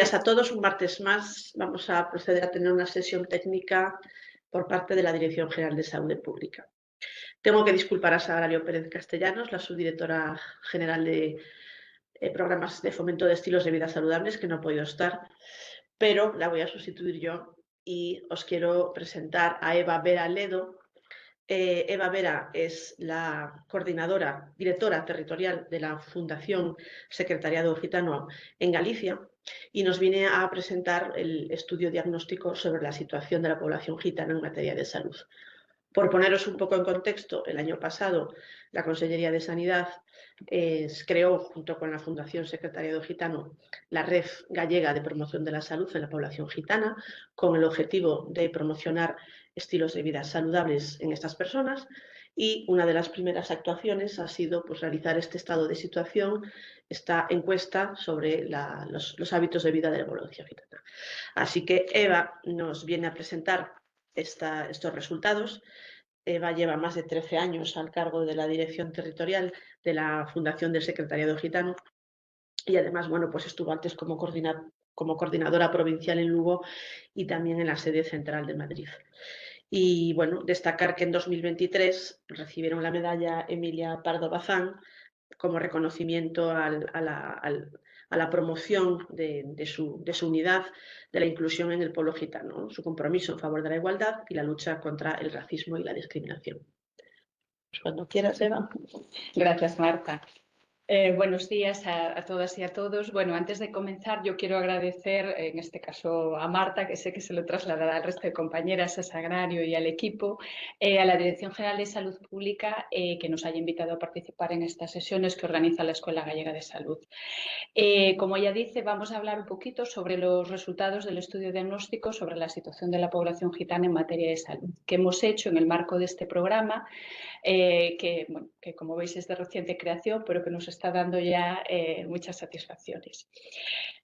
días a todos. Un martes más vamos a proceder a tener una sesión técnica por parte de la Dirección General de Salud Pública. Tengo que disculpar a Sagrario Pérez Castellanos, la subdirectora general de programas de fomento de estilos de vida saludables, que no ha podido estar, pero la voy a sustituir yo y os quiero presentar a Eva Vera Ledo. Eva Vera es la directora territorial de la Fundación Secretariado Gitano en Galicia y nos viene a presentar el estudio diagnóstico sobre la situación de la población gitana en materia de salud. Por poneros un poco en contexto, el año pasado la Consellería de Sanidad creó, junto con la Fundación Secretariado Gitano, la Red Gallega de Promoción de la Salud en la Población Gitana, con el objetivo de promocionar estilos de vida saludables en estas personas, y una de las primeras actuaciones ha sido realizar este estado de situación, esta encuesta sobre los hábitos de vida de la población gitana. Así que Eva nos viene a presentar estos resultados. Eva lleva más de 13 años al cargo de la dirección territorial de la Fundación del Secretariado Gitano y además, bueno, pues estuvo antes como coordinadora provincial en Lugo y también en la sede central de Madrid. Y bueno, destacar que en 2023 recibieron la medalla Emilia Pardo Bazán como reconocimiento a la promoción de su unidad, de la inclusión en el pueblo gitano, ¿no? Su compromiso en favor de la igualdad y la lucha contra el racismo y la discriminación. Pues cuando quieras, Eva. Gracias, Marta. Buenos días a todas y a todos. Bueno, antes de comenzar, yo quiero agradecer, en este caso a Marta, que sé que se lo trasladará al resto de compañeras, a Sagrario y al equipo, a la Dirección General de Salud Pública, que nos haya invitado a participar en estas sesiones que organiza la Escuela Gallega de Salud. Como ella dice, vamos a hablar un poquito sobre los resultados del estudio diagnóstico sobre la situación de la población gitana en materia de salud, que hemos hecho en el marco de este programa, que como veis es de reciente creación, pero que nos está dando ya muchas satisfacciones.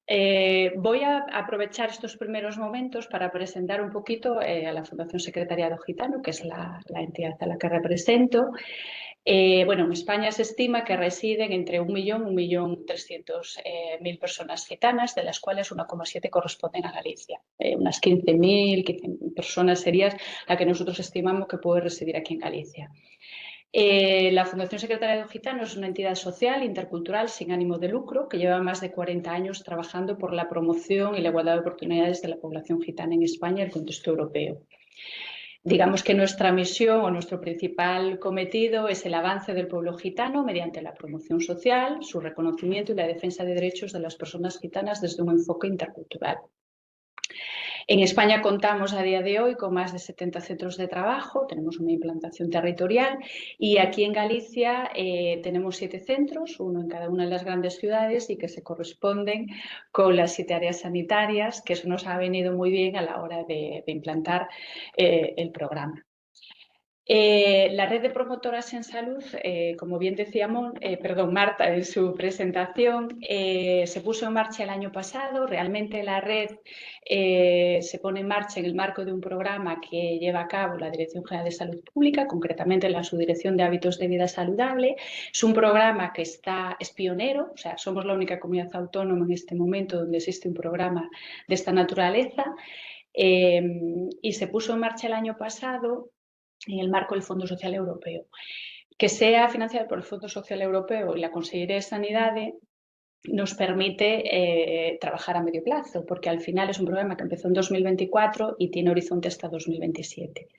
Voy a aprovechar estos primeros momentos para presentar un poquito a la Fundación Secretariado Gitano, que es la entidad a la que represento. Bueno, en España se estima que residen entre 1.300.000 personas gitanas, de las cuales 1,7 corresponden a Galicia. Unas 15.000 personas serían la que nosotros estimamos que puede residir aquí en Galicia. La Fundación Secretariado Gitano es una entidad social, intercultural, sin ánimo de lucro, que lleva más de 40 años trabajando por la promoción y la igualdad de oportunidades de la población gitana en España y el contexto europeo. Digamos que nuestra misión o nuestro principal cometido es el avance del pueblo gitano mediante la promoción social, su reconocimiento y la defensa de derechos de las personas gitanas desde un enfoque intercultural. En España contamos a día de hoy con más de 70 centros de trabajo, tenemos una implantación territorial y aquí en Galicia tenemos 7 centros, uno en cada una de las grandes ciudades y que se corresponden con las 7 áreas sanitarias, que eso nos ha venido muy bien a la hora de implantar el programa. La red de promotoras en salud, como bien decía Marta en su presentación, se puso en marcha el año pasado. Realmente la red se pone en marcha en el marco de un programa que lleva a cabo la Dirección General de Salud Pública, concretamente la Subdirección de Hábitos de Vida Saludable. Es un programa que es pionero, o sea, somos la única comunidad autónoma en este momento donde existe un programa de esta naturaleza, y se puso en marcha el año pasado en el marco del Fondo Social Europeo. Que sea financiado por el Fondo Social Europeo y la Consellería de Sanidad nos permite trabajar a medio plazo, porque al final es un programa que empezó en 2024 y tiene horizonte hasta 2027.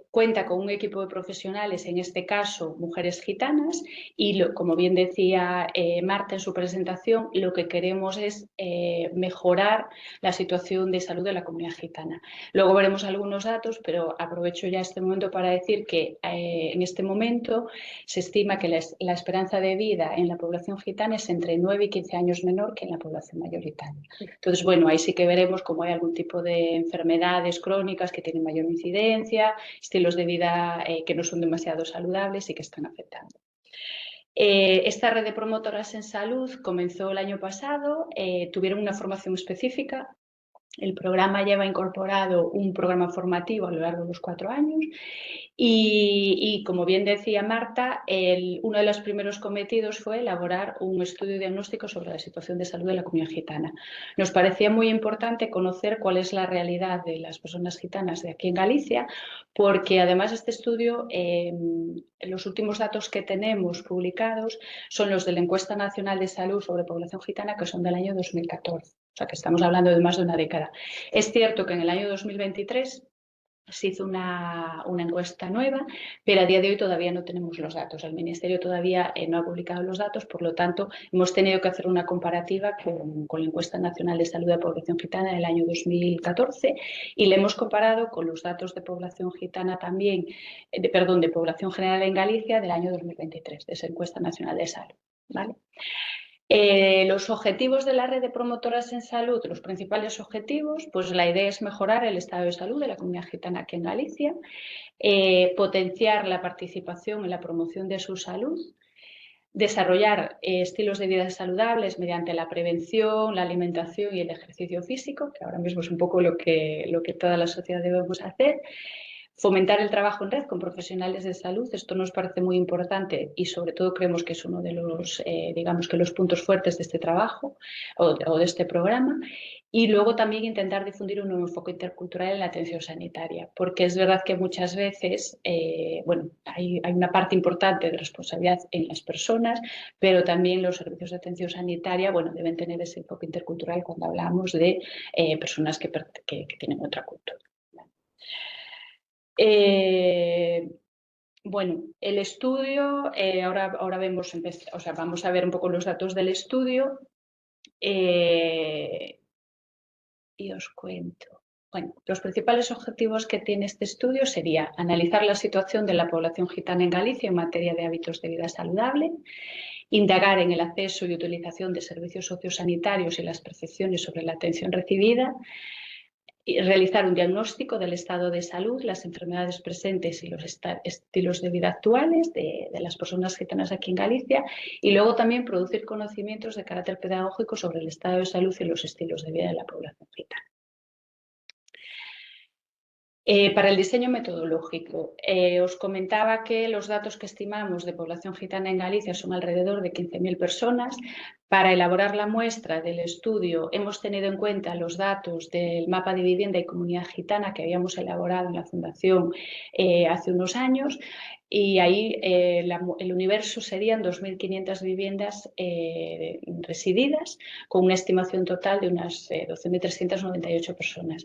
Cuenta con un equipo de profesionales, en este caso mujeres gitanas, y como bien decía Marta en su presentación, lo que queremos es mejorar la situación de salud de la comunidad gitana. Luego veremos algunos datos, pero aprovecho ya este momento para decir que en este momento se estima que la esperanza de vida en la población gitana es entre 9 y 15 años menor que en la población mayoritaria. Entonces, bueno, ahí sí que veremos cómo hay algún tipo de enfermedades crónicas que tienen mayor incidencia, estilos de vida que no son demasiado saludables y que están afectando. Esta red de promotoras en salud comenzó el año pasado, tuvieron una formación específica El programa lleva incorporado un programa formativo a lo largo de los 4 años y como bien decía Marta, uno de los primeros cometidos fue elaborar un estudio diagnóstico sobre la situación de salud de la comunidad gitana. Nos parecía muy importante conocer cuál es la realidad de las personas gitanas de aquí en Galicia, porque además este estudio, los últimos datos que tenemos publicados son los de la Encuesta Nacional de Salud sobre Población Gitana, que son del año 2014. O sea, que estamos hablando de más de una década. Es cierto que en el año 2023 se hizo una encuesta nueva, pero a día de hoy todavía no tenemos los datos. El Ministerio todavía no ha publicado los datos, por lo tanto, hemos tenido que hacer una comparativa con la Encuesta Nacional de Salud de Población Gitana del año 2014 y le hemos comparado con los datos de población gitana también, de población general en Galicia del año 2023, de esa Encuesta Nacional de Salud, ¿vale? Los objetivos de la red de promotoras en salud, los principales objetivos, pues la idea es mejorar el estado de salud de la comunidad gitana aquí en Galicia, potenciar la participación en la promoción de su salud, desarrollar estilos de vida saludables mediante la prevención, la alimentación y el ejercicio físico, que ahora mismo es un poco lo que toda la sociedad debemos hacer. Fomentar el trabajo en red con profesionales de salud, esto nos parece muy importante y sobre todo creemos que es uno de los, digamos que los puntos fuertes de este trabajo o de este programa. Y luego también intentar difundir un nuevo enfoque intercultural en la atención sanitaria, porque es verdad que muchas veces, bueno, hay una parte importante de responsabilidad en las personas, pero también los servicios de atención sanitaria, bueno, deben tener ese enfoque intercultural cuando hablamos de personas que tienen otra cultura. Bueno, el estudio, ahora vemos, o sea, vamos a ver un poco los datos del estudio y os cuento. Bueno, los principales objetivos que tiene este estudio sería analizar la situación de la población gitana en Galicia en materia de hábitos de vida saludable, indagar en el acceso y utilización de servicios sociosanitarios y las percepciones sobre la atención recibida, realizar un diagnóstico del estado de salud, las enfermedades presentes y los estilos de vida actuales de las personas gitanas aquí en Galicia y luego también producir conocimientos de carácter pedagógico sobre el estado de salud y los estilos de vida de la población gitana. Para el diseño metodológico, os comentaba que los datos que estimamos de población gitana en Galicia son alrededor de 15.000 personas. Para elaborar la muestra del estudio hemos tenido en cuenta los datos del mapa de vivienda y comunidad gitana que habíamos elaborado en la Fundación hace unos años y ahí el universo serían 2.500 viviendas resididas con una estimación total de unas 12.398 personas.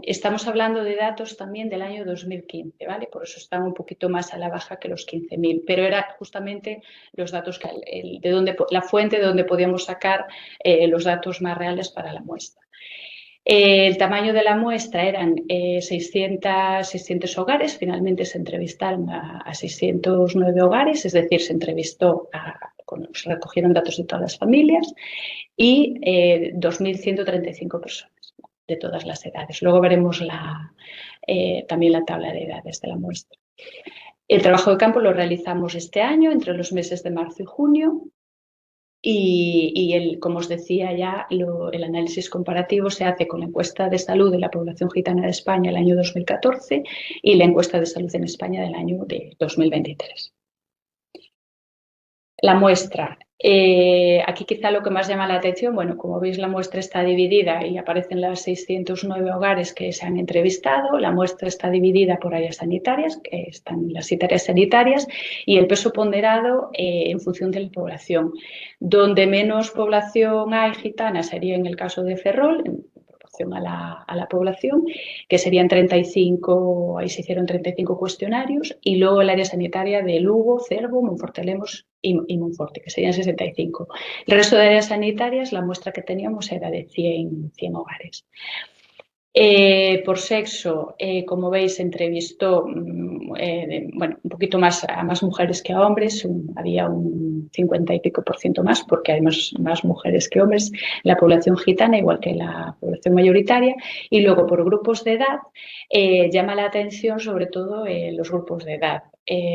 Estamos hablando de datos también del año 2015, ¿vale? Por eso están un poquito más a la baja que los 15.000, pero era justamente los datos, la fuente de donde podíamos sacar los datos más reales para la muestra. El tamaño de la muestra eran 600 hogares, finalmente se entrevistaron a 609 hogares, es decir, se entrevistó se recogieron datos de todas las familias y 2.135 personas de todas las edades. Luego veremos también la tabla de edades de la muestra. El trabajo de campo lo realizamos este año entre los meses de marzo y junio y como os decía ya, el análisis comparativo se hace con la encuesta de salud de la población gitana de España del año 2014 y la encuesta de salud en España del año 2023. La muestra. Aquí quizá lo que más llama la atención, bueno, como veis la muestra está dividida y aparecen las 609 hogares que se han entrevistado, la muestra está dividida por áreas sanitarias, que están las áreas sanitarias, y el peso ponderado en función de la población. Donde menos población hay gitana sería en el caso de Ferrol, en proporción a la población, que serían 35, ahí se hicieron 35 cuestionarios, y luego el área sanitaria de Lugo, Cervo, Monfortelemos y Monforte, que serían 65. El resto de áreas sanitarias, la muestra que teníamos era de 100 hogares. Por sexo, como veis, se entrevistó bueno, un poquito más a más mujeres que a hombres, había un 50 y pico % más, porque hay más mujeres que hombres, la población gitana, igual que la población mayoritaria, y luego por grupos de edad, llama la atención sobre todo los grupos de edad.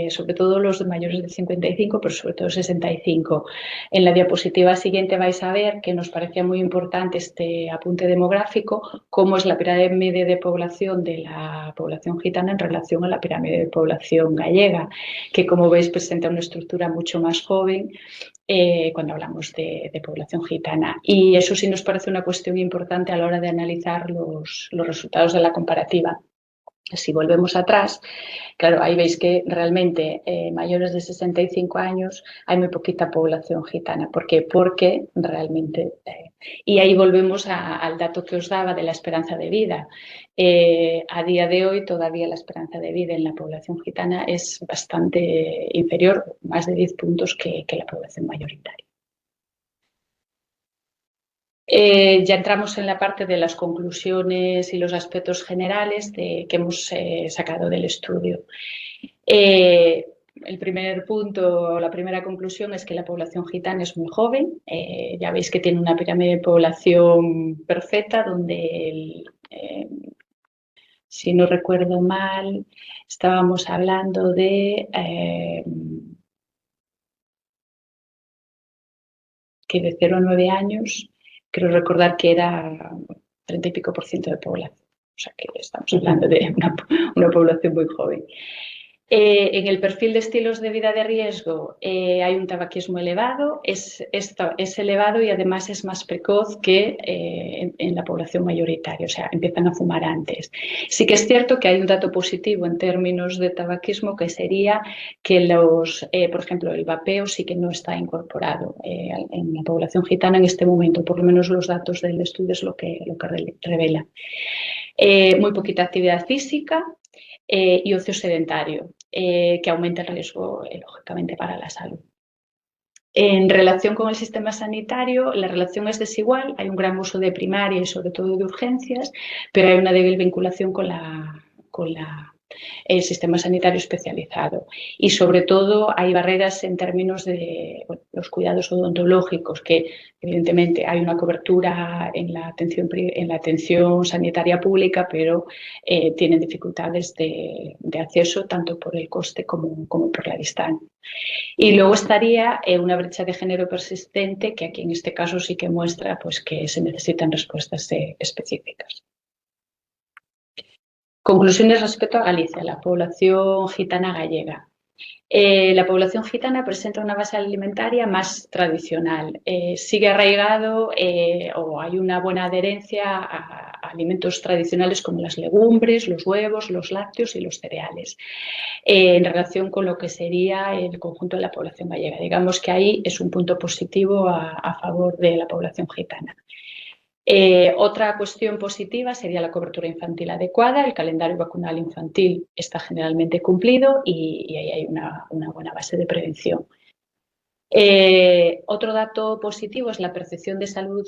sobre todo los mayores de 55, pero sobre todo 65. En la diapositiva siguiente vais a ver que nos parecía muy importante este apunte demográfico, cómo es la pirámide de población de la población gitana en relación a la pirámide de población gallega, que como veis presenta una estructura mucho más joven cuando hablamos de población gitana. Y eso sí nos parece una cuestión importante a la hora de analizar los resultados de la comparativa. Si volvemos atrás, claro, ahí veis que realmente mayores de 65 años hay muy poquita población gitana. ¿Por qué? Porque realmente... y ahí volvemos al dato que os daba de la esperanza de vida. A día de hoy todavía la esperanza de vida en la población gitana es bastante inferior, más de 10 puntos que la población mayoritaria. Ya entramos en la parte de las conclusiones y los aspectos generales que hemos sacado del estudio. El primer punto, la primera conclusión es que la población gitana es muy joven. Ya veis que tiene una pirámide de población perfecta donde, si no recuerdo mal, estábamos hablando de... que de 0 a 9 años, creo recordar que era 30 y pico % de población. O sea que estamos hablando de una población muy joven. En el perfil de estilos de vida de riesgo hay un tabaquismo elevado, es elevado y además es más precoz que en la población mayoritaria, o sea, empiezan a fumar antes. Sí que es cierto que hay un dato positivo en términos de tabaquismo que sería que por ejemplo, el vapeo sí que no está incorporado en la población gitana en este momento, por lo menos los datos del estudio es lo que revela. Muy poquita actividad física y ocio sedentario, que aumenta el riesgo, lógicamente, para la salud. En relación con el sistema sanitario, la relación es desigual, hay un gran uso de primaria y sobre todo de urgencias, pero hay una débil vinculación con el sistema sanitario especializado y sobre todo hay barreras en términos de los cuidados odontológicos, que evidentemente hay una cobertura en la atención sanitaria pública, pero tienen dificultades de acceso tanto por el coste como por la distancia. Y luego estaría una brecha de género persistente, que aquí en este caso sí que muestra pues, que se necesitan respuestas específicas. Conclusiones respecto a Galicia, la población gitana gallega. La población gitana presenta una base alimentaria más tradicional. Sigue arraigado o hay una buena adherencia a alimentos tradicionales como las legumbres, los huevos, los lácteos y los cereales. En relación con lo que sería el conjunto de la población gallega. Digamos que ahí es un punto positivo a favor de la población gitana. Otra cuestión positiva sería la cobertura infantil adecuada. El calendario vacunal infantil está generalmente cumplido y ahí hay una buena base de prevención. Otro dato positivo es la percepción de salud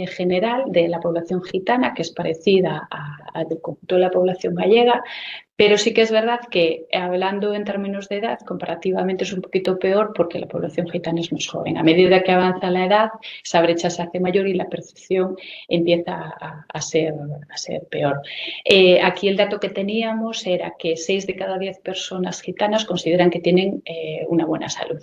general de la población gitana, que es parecida al del conjunto de la población gallega, pero sí que es verdad que, hablando en términos de edad, comparativamente es un poquito peor porque la población gitana es más joven. A medida que avanza la edad, esa brecha se hace mayor y la percepción empieza a ser peor. Aquí el dato que teníamos era que 6 de cada 10 personas gitanas consideran que tienen una buena salud.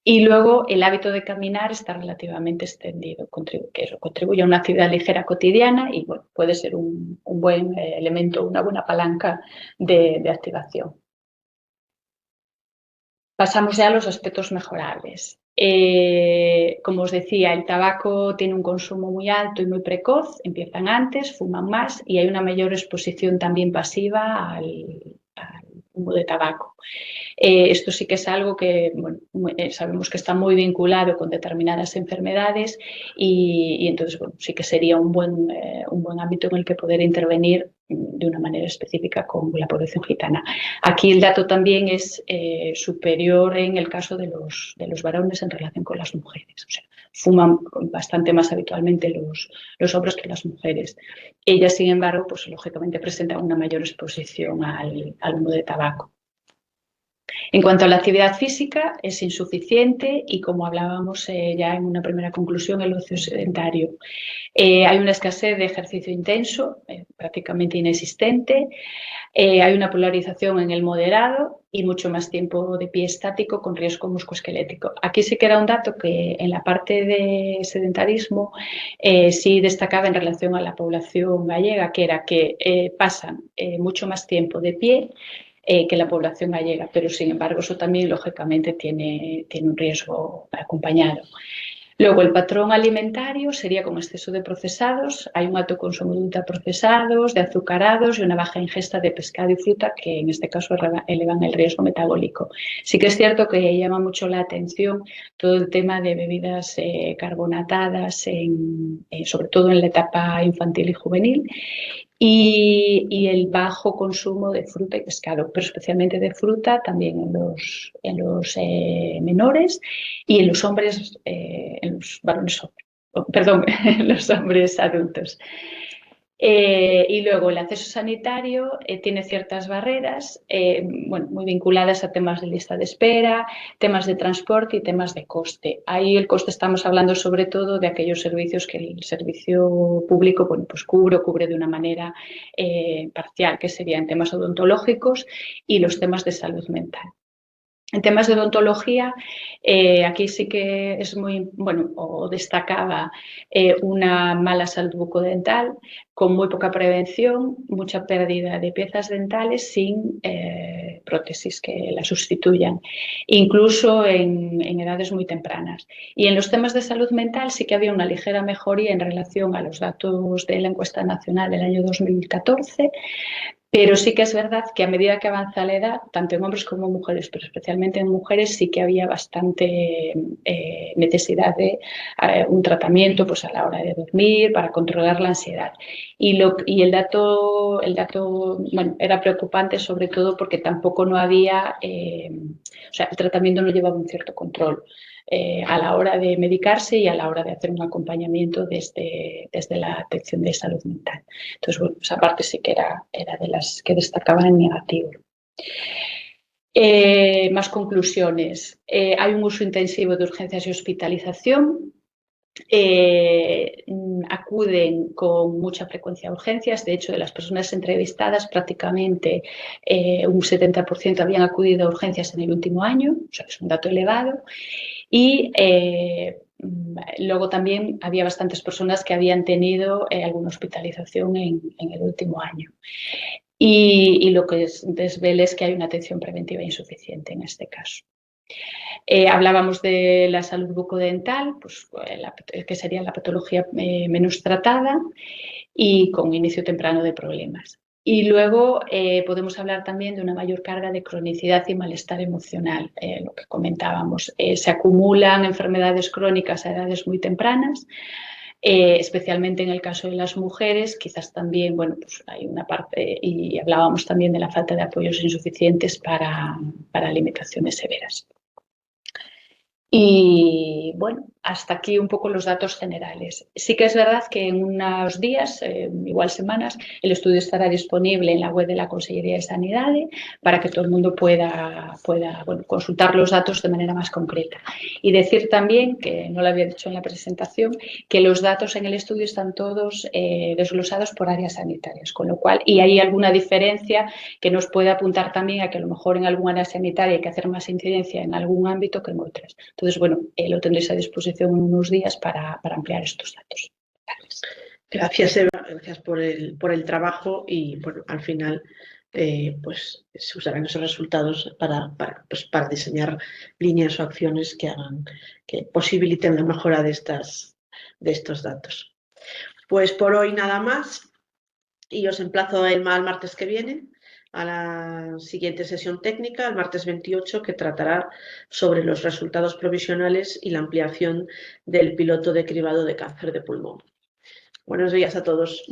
Y luego el hábito de caminar está relativamente extendido, que eso contribuye a una actividad ligera cotidiana y bueno, puede ser un buen elemento, una buena palanca de activación. Pasamos ya a los aspectos mejorables. Como os decía, el tabaco tiene un consumo muy alto y muy precoz, empiezan antes, fuman más y hay una mayor exposición también pasiva al humo de tabaco. Esto sí que es algo que bueno, sabemos que está muy vinculado con determinadas enfermedades y entonces bueno, sí que sería un buen ámbito en el que poder intervenir de una manera específica con la población gitana. Aquí el dato también es superior en el caso de los varones en relación con las mujeres. O sea, fuman bastante más habitualmente los hombres que las mujeres. Ellas, sin embargo, pues lógicamente presentan una mayor exposición al humo de tabaco. En cuanto a la actividad física, es insuficiente y, como hablábamos ya en una primera conclusión, el ocio sedentario. Hay una escasez de ejercicio intenso, prácticamente inexistente. Hay una polarización en el moderado y mucho más tiempo de pie estático con riesgo musculoesquelético. Aquí sí que era un dato que en la parte de sedentarismo sí destacaba en relación a la población gallega, que era que pasan mucho más tiempo de pie que la población gallega, pero sin embargo eso también lógicamente tiene un riesgo acompañado. Luego, el patrón alimentario sería con exceso de procesados. Hay un alto consumo de ultraprocesados, de azucarados y una baja ingesta de pescado y fruta, que en este caso elevan el riesgo metabólico. Sí que es cierto que llama mucho la atención todo el tema de bebidas carbonatadas, sobre todo en la etapa infantil y juvenil, y el bajo consumo de fruta y pescado, pero especialmente de fruta también en los menores y en los hombres, en los varones, perdón, en los hombres adultos. Y luego el acceso sanitario tiene ciertas barreras, bueno, muy vinculadas a temas de lista de espera, temas de transporte y temas de coste. Ahí el coste estamos hablando sobre todo de aquellos servicios que el servicio público, bueno, pues cubre de una manera parcial, que serían temas odontológicos y los temas de salud mental. En temas de odontología, aquí sí que es muy, bueno, o destacaba una mala salud bucodental, con muy poca prevención, mucha pérdida de piezas dentales sin prótesis que la sustituyan, incluso en edades muy tempranas. Y en los temas de salud mental sí que había una ligera mejoría en relación a los datos de la encuesta nacional del año 2014, pero sí que es verdad que a medida que avanza la edad, tanto en hombres como en mujeres, pero especialmente en mujeres, sí que había bastante necesidad de un tratamiento pues, a la hora de dormir para controlar la ansiedad. Y el dato bueno, era preocupante sobre todo porque tampoco no había, o sea, el tratamiento no llevaba un cierto control a la hora de medicarse y a la hora de hacer un acompañamiento desde la atención de salud mental. Entonces, bueno, esa parte sí que era de las que destacaban en negativo. Más conclusiones. Hay un uso intensivo de urgencias y hospitalización. Acuden con mucha frecuencia a urgencias. De hecho, de las personas entrevistadas, prácticamente un 70% habían acudido a urgencias en el último año, o sea, es un dato elevado. Y luego también había bastantes personas que habían tenido alguna hospitalización en el último año. Y lo que desvela es que hay una atención preventiva insuficiente en este caso. Hablábamos de la salud bucodental, pues, que sería la patología menos tratada y con inicio temprano de problemas. Y luego podemos hablar también de una mayor carga de cronicidad y malestar emocional, lo que comentábamos. Se acumulan enfermedades crónicas a edades muy tempranas, especialmente en el caso de las mujeres. Quizás también, bueno, pues hay una parte, y hablábamos también de la falta de apoyos insuficientes para limitaciones severas. Y bueno, hasta aquí un poco los datos generales. Sí que es verdad que en unos días, igual semanas, el estudio estará disponible en la web de la Consellería de Sanidad para que todo el mundo pueda bueno, consultar los datos de manera más concreta. Y decir también, que no lo había dicho en la presentación, que los datos en el estudio están todos desglosados por áreas sanitarias, con lo cual, y hay alguna diferencia que nos puede apuntar también a que a lo mejor en alguna área sanitaria hay que hacer más incidencia en algún ámbito que en otras. Entonces, bueno, lo tendréis a disposición en unos días para ampliar estos datos. Gracias, Eva. Gracias por el trabajo y, bueno, al final pues se usarán esos resultados para diseñar líneas o acciones que posibiliten la mejora de estos datos. Pues por hoy nada más y os emplazo al martes que viene a la siguiente sesión técnica, el martes 28, que tratará sobre los resultados provisionales y la ampliación del piloto de cribado de cáncer de pulmón. Buenos días a todos.